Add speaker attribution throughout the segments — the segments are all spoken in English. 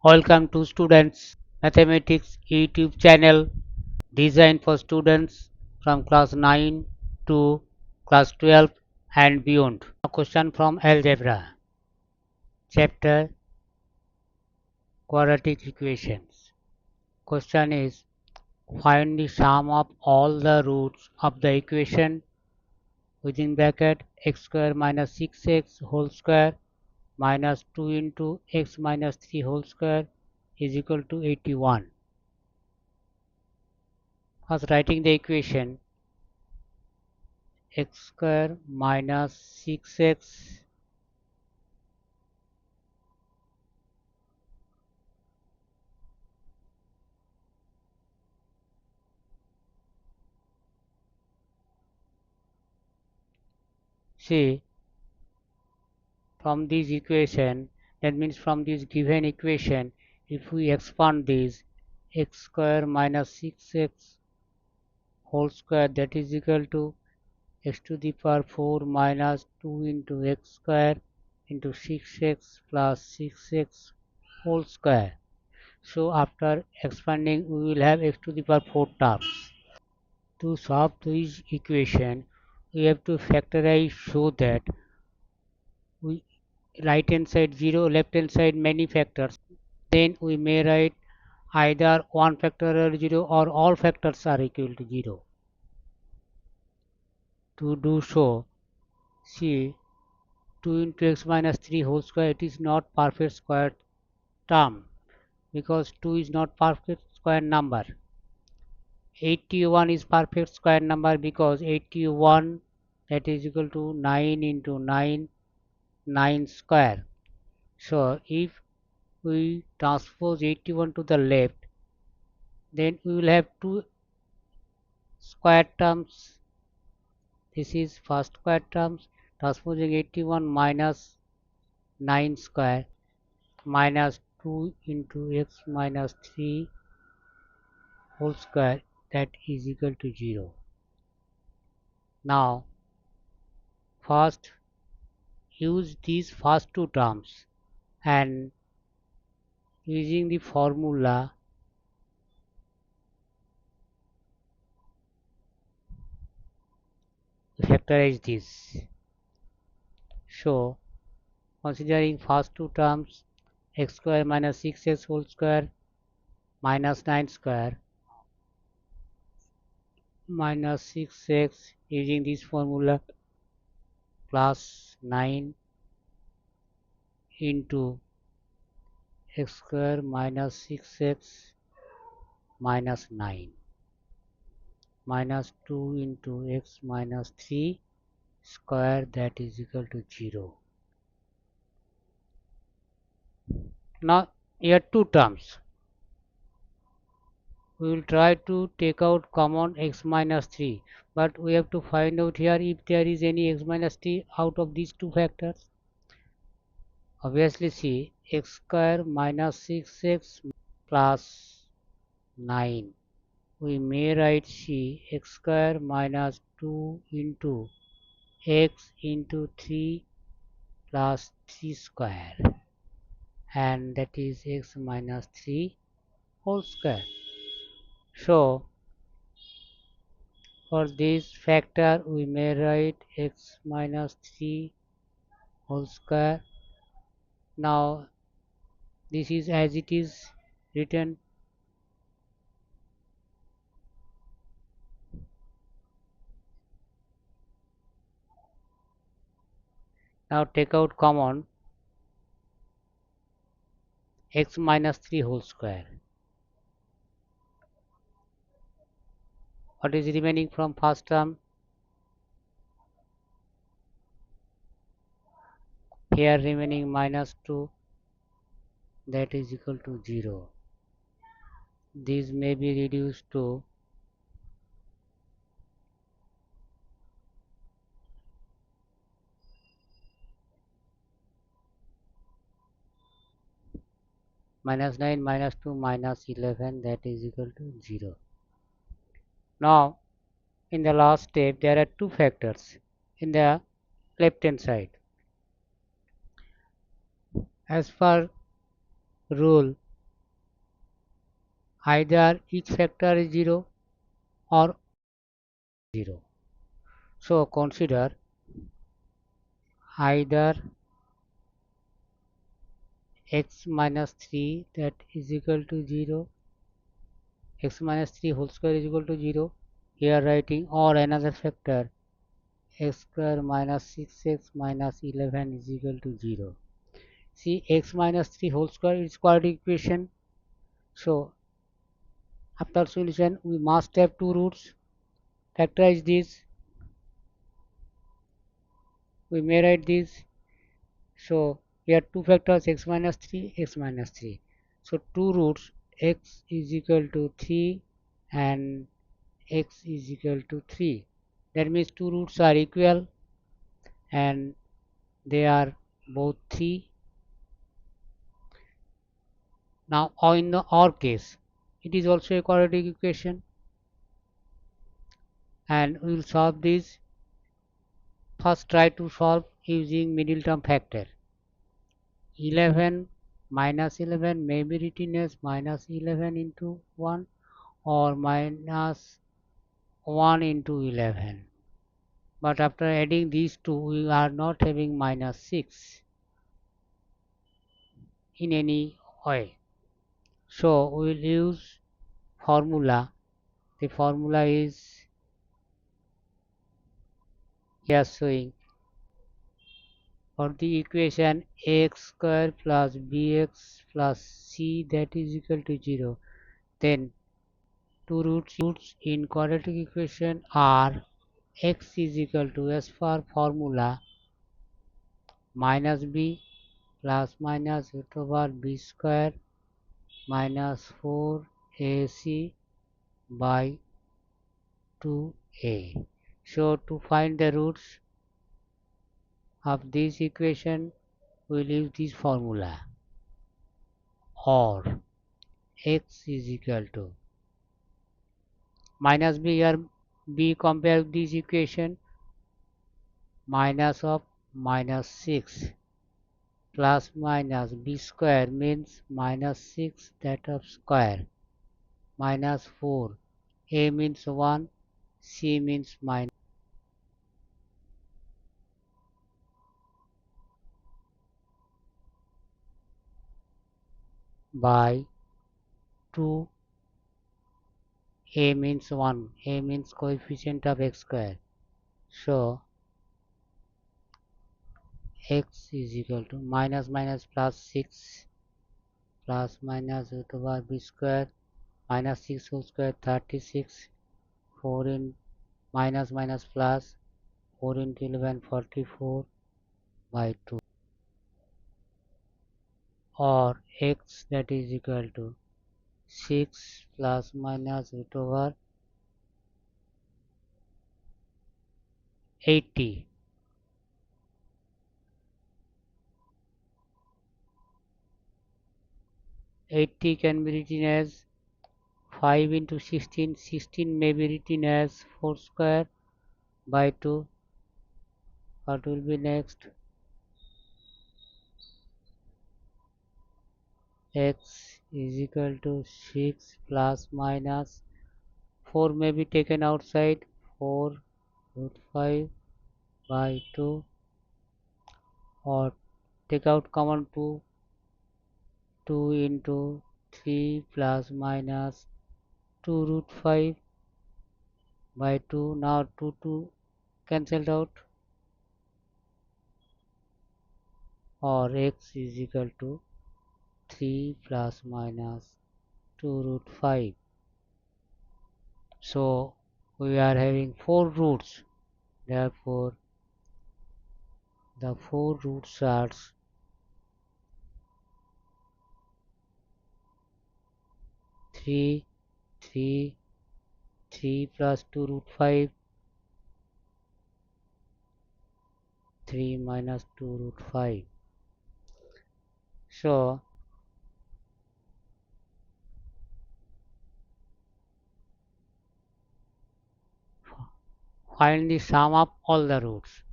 Speaker 1: Welcome to Students Mathematics YouTube channel designed for students from class 9 to class 12 and beyond. A question from Algebra, chapter Quadratic Equations. Question is, find the sum of all the roots of the equation within bracket x square minus 6x whole square minus 2 into x minus 3 whole square is equal to 81. First, writing the equation x square minus 6x see from this equation, that means from this given equation, if we expand this x square minus 6x whole square, that is equal to x to the power 4 minus 2 into x square into 6x plus 6x whole square. So after expanding, we will have x to the power 4 terms. To solve this equation, we have to factorize so that we right hand side 0, left hand side many factors. Then we may write either one factorial 0 or all factors are equal to 0. To do so, see 2 into x minus 3 whole square, it is not perfect square term because 2 is not perfect square number. 81 is perfect square number because 81, that is equal to 9 into 9, 9 square. So if we transpose 81 to the left, then we will have two square terms. This is first square terms, transposing 81 minus 9 square minus 2 into x minus 3 whole square, that is equal to 0. Now first use these first two terms and using the formula factorize this. So considering first two terms, x square minus 6x whole square minus 9 square minus 6x, using this formula, plus 9 into x square minus 6x minus 9 minus 2 into x minus 3 square, that is equal to 0. Now here two terms. We will try to take out common x minus 3, but we have to find out here if there is any x minus 3 out of these two factors. Obviously see x square minus 6x plus 9. We may write c x square minus 2 into x into 3 plus 3 square, and that is x minus 3 whole square. So for this factor we may write x minus 3 whole square. Now this is as it is written. Now take out common x minus 3 whole square. What is remaining from first term? Here remaining minus 2, that is equal to 0. This may be reduced to minus 9 minus 2 minus 11, that is equal to 0. Now in the last step there are two factors in the left hand side. As per rule, either each factor is 0 or 0. So consider either x minus 3 that is equal to 0, x minus 3 whole square is equal to 0, here writing, or another factor x square minus 6x minus 11 is equal to 0. See, x minus 3 whole square is quadratic equation. So after solution we must have two roots. Factorize this. We may write this. So here two factors x minus 3, x minus 3. So two roots x is equal to 3 and x is equal to 3. That means two roots are equal and they are both 3. Now in the OR case, it is also a quadratic equation, and we will solve this. First try to solve using middle term factor. 11 minus 11 may be written as minus 11 into 1 or minus 1 into 11. But after adding these two, we are not having minus 6 in any way. So we will use formula. The formula is here showing for the equation ax square plus bx plus c that is equal to 0. Then two roots in quadratic equation are x is equal to, as per formula, minus b plus minus root over b square minus 4ac by 2a. So to find the roots of this equation, we will use this formula, or x is equal to minus b, here b compare this equation, minus of minus 6 plus minus b square means minus 6 that of square minus 4, a means 1, c means minus by 2, a means 1, a means coefficient of x square. So x is equal to minus minus plus 6 plus minus root over b square minus 6 whole square 36, 4 in minus minus plus 4 into 11 44 by 2, or x that is equal to 6 plus minus root over 80. 80 can be written as 5 into 16. 16 may be written as 4 square by 2. What will be next? X is equal to 6 plus minus 4 may be taken outside, 4 root 5 by 2, or take out common 2, 2 into 3 plus minus 2 root 5 by 2. Now 2 cancelled out, or x is equal to 3 plus minus 2 root 5. So we are having 4 roots, therefore the 4 roots are 3, 3, 3 plus 2 root 5, 3 minus 2 root 5. So find the sum of all the roots.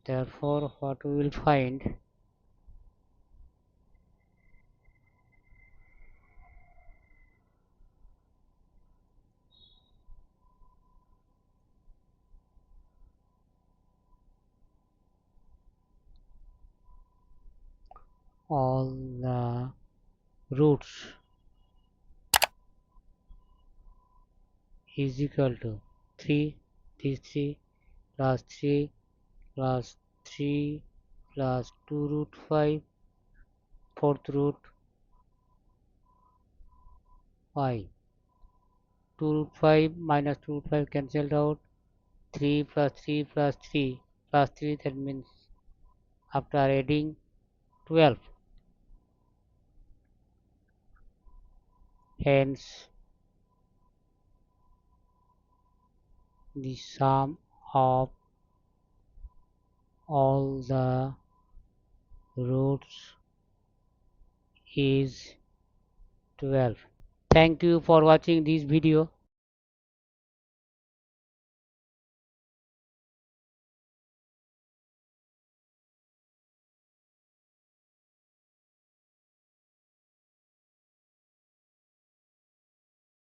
Speaker 1: Therefore what we will find, all the roots is equal to 3, this 3 plus 3 plus 3 plus 2 root 5, fourth root 5, 2 root 5 minus 2 root 5 cancelled out, 3 plus 3 plus 3 plus 3, that means after adding 12. Hence, the sum of all the roots is 12. Thank you for watching this video.